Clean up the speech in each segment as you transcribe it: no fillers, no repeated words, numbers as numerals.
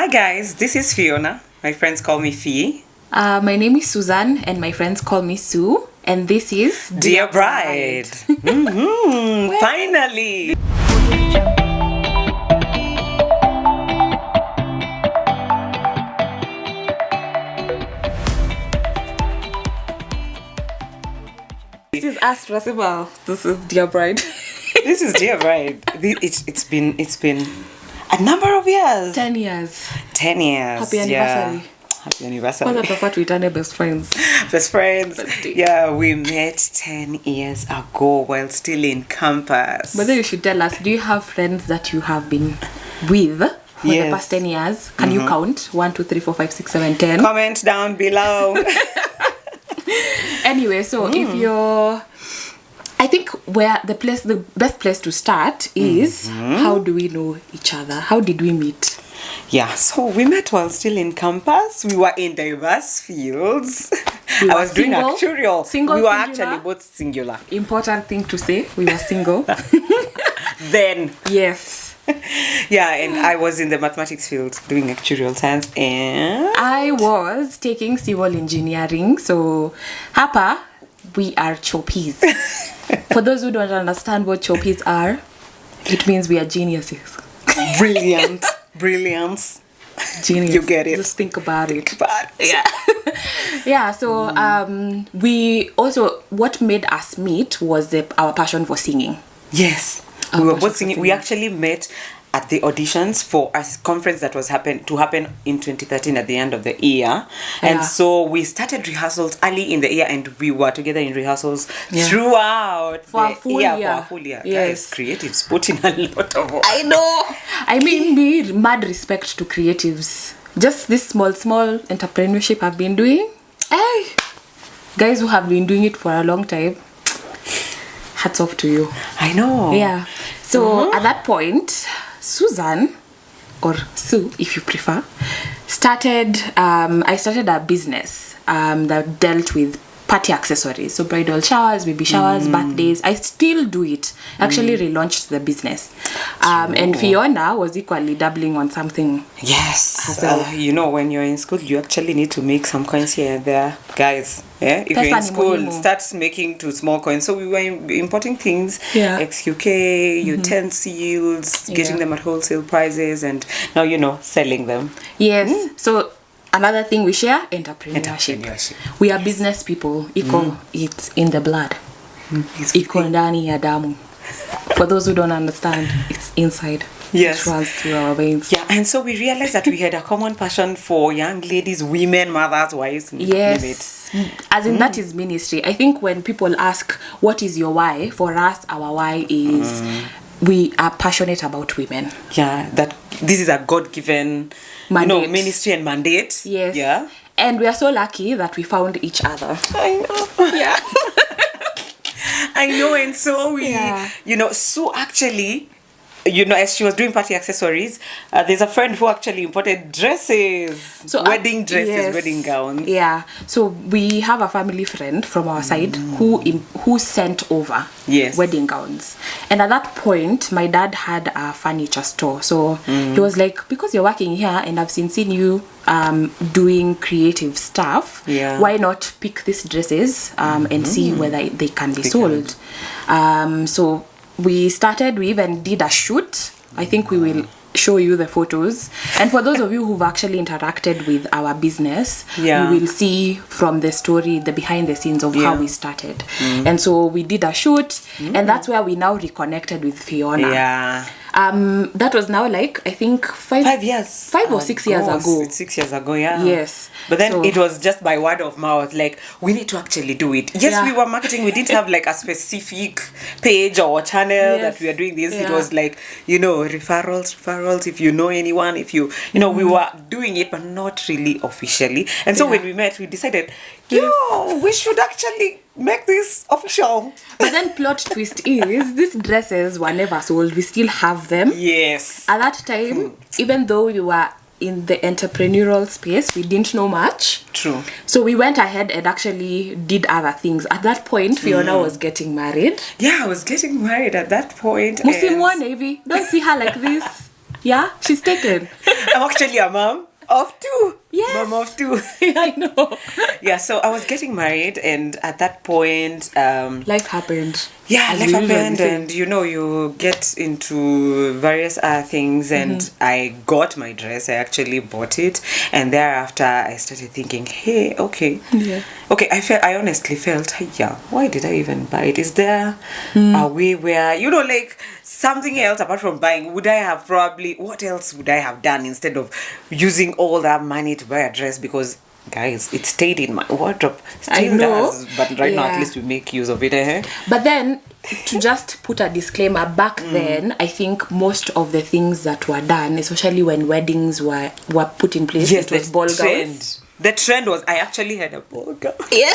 Hi guys, this is Fiona. My friends call me Fee. My name is Susan and my friends call me Sue. And this is Dear Bride. Finally. This is us, Rasibal. This is Dear Bride. This is Dear Bride. It's been a number of years. 10 years. 10 years. Happy anniversary. Happy anniversary. Kwanza prefer to return best friends. Best friends. Bestie. Yeah, we met 10 years ago while still in campus. But then you should tell us, do you have friends that you have been with for the past 10 years? Can you count? 1, 2, 3, 4, 5, 6, 7, 10? Comment down below. Anyway, so if you're... I think the best place to start is how do we know each other? How did we meet? Yeah, so we met while still in campus. We were in diverse fields. I was doing actuarial. We were actually both singular. Important thing to say, we were single. Then. Yes. Yeah, and I was in the mathematics field doing actuarial science, and I was taking civil engineering. So, hapa, we are choppies. For those who don't understand what choppies are, it means we are geniuses. Brilliant. Brilliance. Genius. You get it. Just think about it. But Yeah. Yeah, so we also, what made us meet was our passion for singing. yes, we were both singing. We actually met at the auditions for a conference that was to happen in 2013 at the end of the year. And so we started rehearsals early in the year, and we were together in rehearsals throughout For the a full year. For a full year. Yes. Guys, creatives put in a lot of work. I know. I mean, me, mad respect to creatives. Just this small entrepreneurship I've been doing. Hey, guys who have been doing it for a long time, hats off to you. I know. Yeah. So at that point, Susan, or Sue if you prefer, I started a business that dealt with party accessories, so bridal showers, baby showers, birthdays. I still do it. Actually relaunched the business. And Fiona was equally dabbling on something. Yes. herself. When you're in school, you actually need to make some coins here and there. Guys, if you're in Pesa ni school, muhimu. start making to small coins. So we were importing things, Yeah. XQK, utensils, getting them at wholesale prices, and now, selling them. Yes. So another thing we share, entrepreneurship. We are business people. It's in the blood. Iko ndani ya damu. For those who don't understand, it's inside. Yes. It runs through our veins. Yeah, and so we realized that we had a common passion for young ladies, women, mothers, wives. Yes. As in that is ministry. I think when people ask, what is your why? For us, our why is we are passionate about women. Yeah, that this is a God-given Mandate. ministry and mandate. Yes. Yeah. And we are so lucky that we found each other. I know. Yeah. I know, and so we, Sue actually, as she was doing party accessories, there's a friend who actually imported dresses, wedding dresses, wedding gowns. Yeah. So we have a family friend from our side who sent over wedding gowns. And at that point, my dad had a furniture store. So he was like, because you're working here and I've seen you doing creative stuff, why not pick these dresses and see whether they can be sold. So we even did a shoot. I think we will show you the photos. And for those of you who've actually interacted with our business, you will see from the story, the behind the scenes of how we started. And so we did a shoot, and that's where we now reconnected with Fiona. Yeah. That was now like, I think 5 years. 5 or 6 years ago. 6 years ago, yeah. Yes. But then it was just by word of mouth, like, we need to actually do it. Yes, we were marketing. We didn't have like a specific page or channel that we are doing this. It was like, referrals. If you know anyone, if we were doing it, but not really officially. And so when we met, we decided, we should actually make this official. But then plot twist is, these dresses were never sold. We still have them. Yes. At that time, even though we were in the entrepreneurial space, we didn't know much. True. So we went ahead and actually did other things. At that point, Fiona was getting married. Yeah, I was getting married at that point. Musimu Navy. Don't see her like this. Yeah, she's taken. I'm actually a mom of 2. Yes. Mom of 2. Yeah, I know. Yeah, so I was getting married, and at that point, life happened. Yeah, life happened, and you get into various other things, and I got my dress. I actually bought it, and thereafter I started thinking, hey, okay, I honestly felt, yeah, why did I even buy it? Is there a way where like something else apart from buying? What else would I have done instead of using all that money to buy a dress? Because guys, it stayed in my wardrobe. I know. But right now, at least we make use of it. But then, to just put a disclaimer, back then, I think most of the things that were done, especially when weddings were put in place, it was ball gowns. The trend was, I actually had a ball gown. Yeah.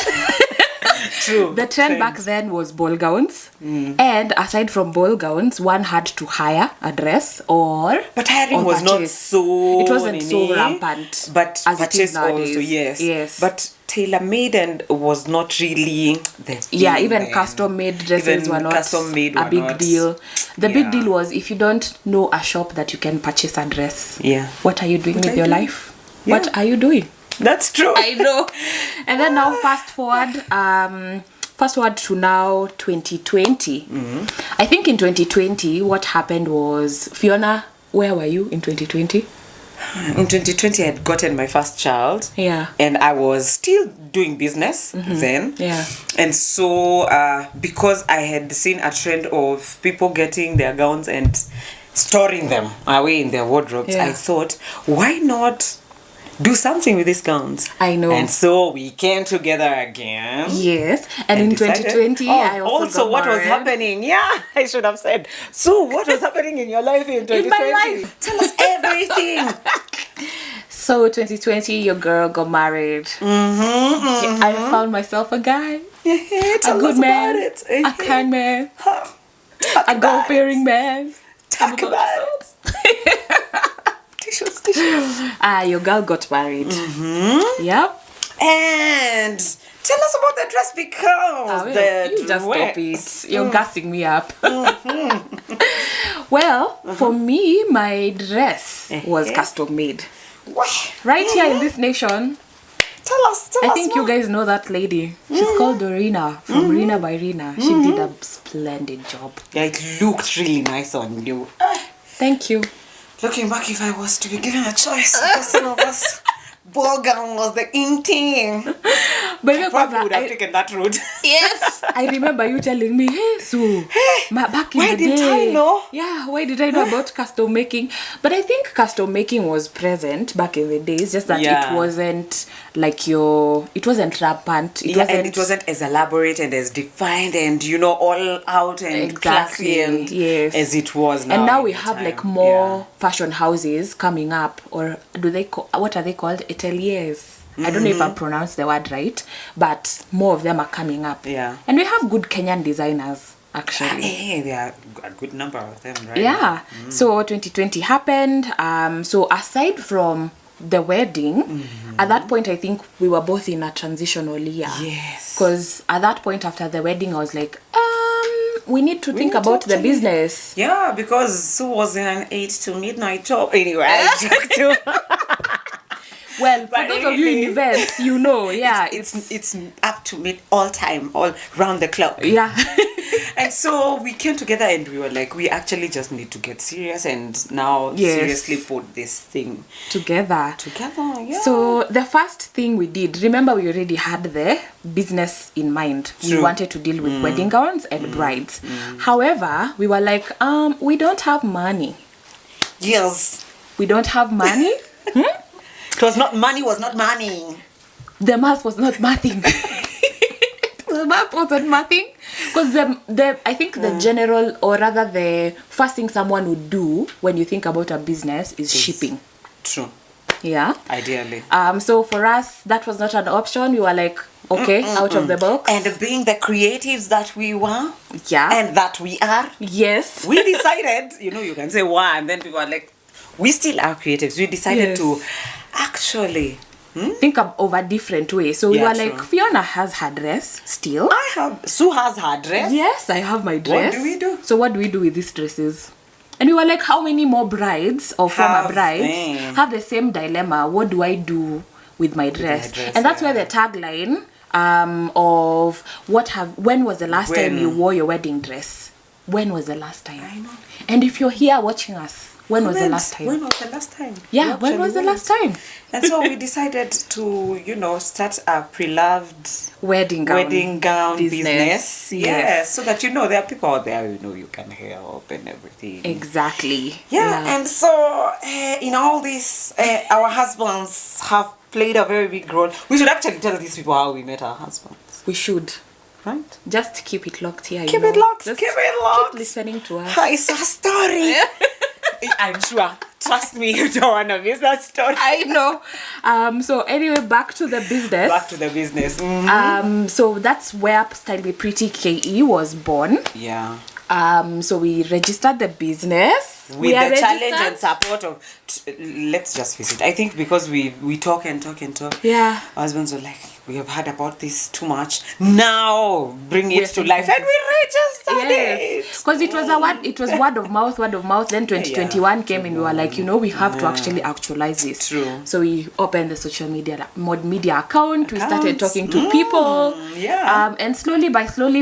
True. The trend back then was ball gowns. And aside from ball gowns, one had to hire a dress But hiring was not so... It wasn't so rampant. But as it is nowadays. Also, yes. Yes. But tailor-made and was not really the thing. Yeah, even custom-made dresses were not a big deal. The big deal was, if you don't know a shop that you can purchase a dress, what are you doing with your life? Yeah. What are you doing? That's true. I know. And then now fast forward to now 2020. I think in 2020 what happened was, Fiona, where were you in 2020? In 2020 I had gotten my first child. Yeah. And I was still doing business then. Yeah. And so because I had seen a trend of people getting their gowns and storing them away in their wardrobes, I thought, why not do something with these gowns? I know. And so we came together again. Yes. And in decided, 2020, I also got what married. was happening? Yeah, I should have said. So what was happening in your life in 2020? In my life. Tell us everything. So 2020, your girl got married. I found myself a guy. Tell a good us man. About it. A kind man. A God-fearing man. Talk about it. Tissues. Your girl got married. Yep. And tell us about the dress, because you just stop it. You're gassing me up. Well, for me, my dress was custom made. Right here in this nation. Tell us. I think you guys know that lady. She's called Dorina from Rina by Rina. She did a splendid job. Yeah, it looked really nice on you. Thank you. Looking back, if I was to be given a choice, some of us, ball gown was the in thing. But I probably would have taken that route. Yes. I remember you telling me, hey, Sue, back in the day. Why didn't I know? Yeah, why did I know about custom making? But I think custom making was present back in the days, just that it wasn't like it wasn't rampant. And it wasn't as elaborate and as defined and, all out and classy and as it was now. And now we have like more fashion houses coming up, or what are they called? Ateliers. I don't know if I pronounced the word right, but more of them are coming up. Yeah. And we have good Kenyan designers, actually. There are a good number of them, right? Yeah. So 2020 happened. So aside from the wedding, at that point, I think we were both in a transitional year. Yes. Because at that point after the wedding, I was like, we need to think about the business. Yeah, because Sue was in an 8 to midnight job. Anyway, I joke too. Well, for those of you in events, it's up to me all time, all round the clock. Yeah. And so we came together and we were like, we actually just need to get serious and now seriously put this thing together. Yeah. So the first thing we did, remember we already had the business in mind. True. We wanted to deal with wedding gowns and brides. However, we were like, we don't have money. Yes. We don't have money. Money was not money. The math was not mathing. The math wasn't mathing. Because I think the general, or rather the first thing someone would do when you think about a business is shipping. True. Yeah. Ideally. So for us, that was not an option. We were like, okay, out of the box. And being the creatives that we were. Yeah. And that we are. Yes. We decided, you can say why, and then people are like, we still are creatives. We decided to actually think of a different way. So we were like, Fiona has her dress still. Sue has her dress. Yes, I have my dress. What do we do? So what do we do with these dresses? And we were like, how many more brides or former brides have the same dilemma? What do I do with my dress? And that's where the tagline of when was the last time you wore your wedding dress? When was the last time? I know. And if you're here watching us, when was the last time? When was the last time? Yeah, when was the last time? And so we decided to, start a pre-loved wedding gown business. Yes. So that, there are people out there, you can help and everything. Exactly. Yeah. And so in all this, our husbands have played a very big role. We should actually tell these people how we met our husbands. We should. Right? Just keep it locked here. Keep it locked. Just keep it locked. Keep listening to us. It's a story. I'm sure. Trust me, you don't want to miss that story. I know. So anyway, back to the business. Mm-hmm. So that's where Style Me Pretty KE was born. Yeah. So we registered the business. With the challenge and support of, let's just face it. I think because we talk and talk and talk. Yeah. Our husbands were like, we have heard about this too much. Now bring it to life, and we registered it. Because it was word of mouth. Then 2021 came, and we were like, we have to actually actualize this. True. So we opened the social media account. We started talking to people. Yeah. And slowly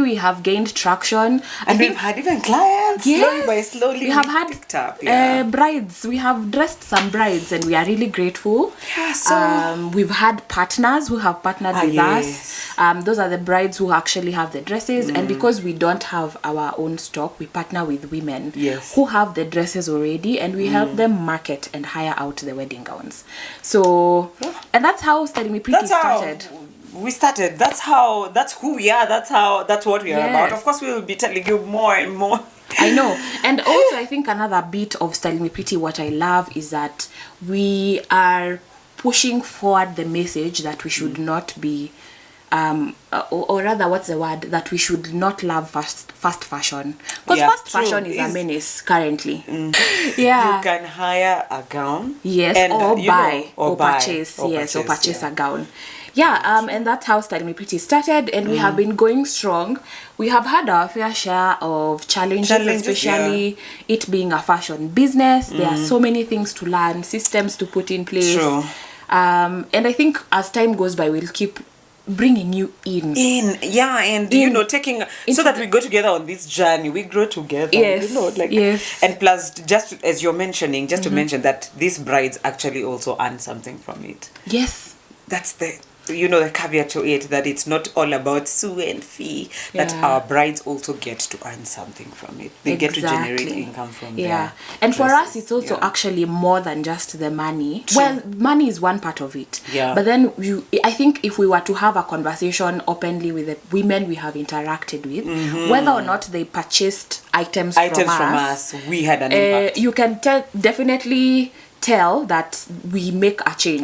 we have gained traction. And we've had even clients. Yes. Slowly we have had brides. We have dressed some brides, and we are really grateful. Yeah, so we've had partners who have partnered with us. Those are the brides who actually have the dresses, and because we don't have our own stock, we partner with women who have the dresses already, and we help them market and hire out the wedding gowns. So, and that's how Style Me Pretty started. We started. That's who we are. That's what we are about. Of course, we will be telling you more and more. I know. And also, I think another bit of Style Me Pretty, what I love is that we are pushing forward the message that we should not be, or rather, what's the word? That we should not love fast fashion. Because fast fashion is a menace currently. Yeah. You can hire a gown. Yes, and, or purchase a gown. Yeah, and that's how Style Me Pretty started, and we have been going strong. We have had our fair share of challenges especially it being a fashion business. There are so many things to learn, systems to put in place. True. And I think as time goes by, we'll keep bringing you in, and taking so that we go together on this journey, we grow together. And plus, just as you're mentioning, to mention that these brides actually also earn something from it. Yes, that's the caveat to it, that it's not all about Sue and Fee, that our brides also get to earn something from it. They get to generate income from there. And for us, it's also actually more than just the money. True. Well, money is one part of it. Yeah. But then I think if we were to have a conversation openly with the women we have interacted with, whether or not they purchased items from us, we had an impact. You can definitely tell that we make a change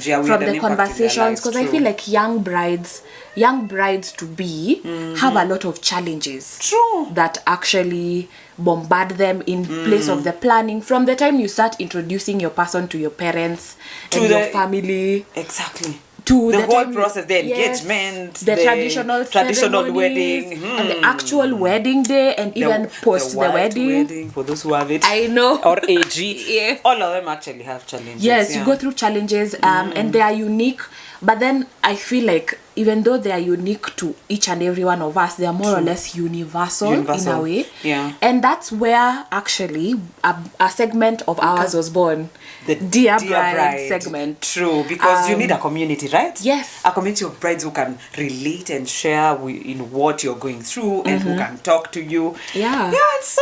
from the conversations, because I feel like young brides to be have a lot of challenges that actually bombard them in place of the planning from the time you start introducing your person to your parents and your family. Exactly. To the whole process, the engagement, the traditional wedding, and the actual wedding day, and even post the wedding. For those who have it, I know, or AG, all of them actually have challenges. Yes, you go through challenges, and they are unique. But then I feel like even though they are unique to each and every one of us, they are more or less universal in a way. Yeah. And that's where actually a segment of ours was born. The Dear Bride segment. True, because you need a community, right? Yes. A community of brides who can relate and share in what you're going through and who can talk to you. Yeah. Yeah, and so...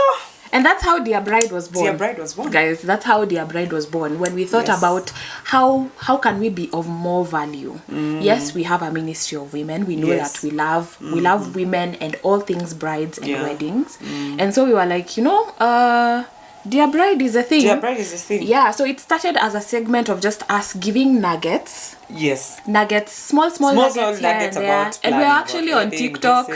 And that's how Dear Bride was born. Dear Bride was born. Guys, that's how Dear Bride was born. When we thought about how can we be of more value. Yes, we have a ministry of women. We know that we love women and all things brides and weddings. And so we were like, Dear Bride is a thing. Dear Bride is a thing. Yeah, so it started as a segment of just us giving nuggets. Yes. Nuggets, small nuggets here and there. And we're actually on TikTok.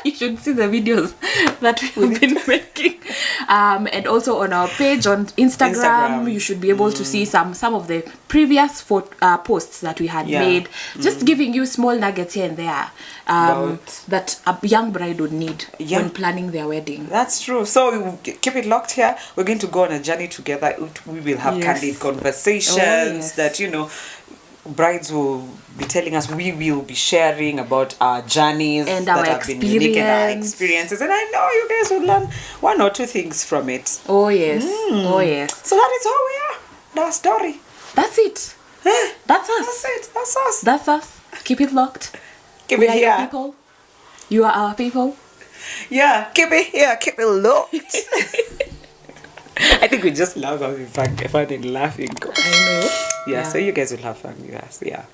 You should see the videos that we've been making. And also on our page on Instagram. You should be able to see some of the previous posts that we had made, just giving you small nuggets here and there that a young bride would need when planning their wedding. That's true. So keep it locked here. We're going to go on a journey together. We will have candid conversations that, you know, brides will be telling us. We will be sharing about our journeys and that our have been unique and our experiences. And I know you guys will learn one or two things from it. Oh yes. Oh yes. So that is how we are. Our story. That's it. That's us. That's it. That's us. That's us. Keep it locked. Keep We it are here. your people. You are our people. Yeah, keep it here. Keep it locked. I think we just love having fun and laughing. I know. Yeah, so you guys will have fun with us. Yeah.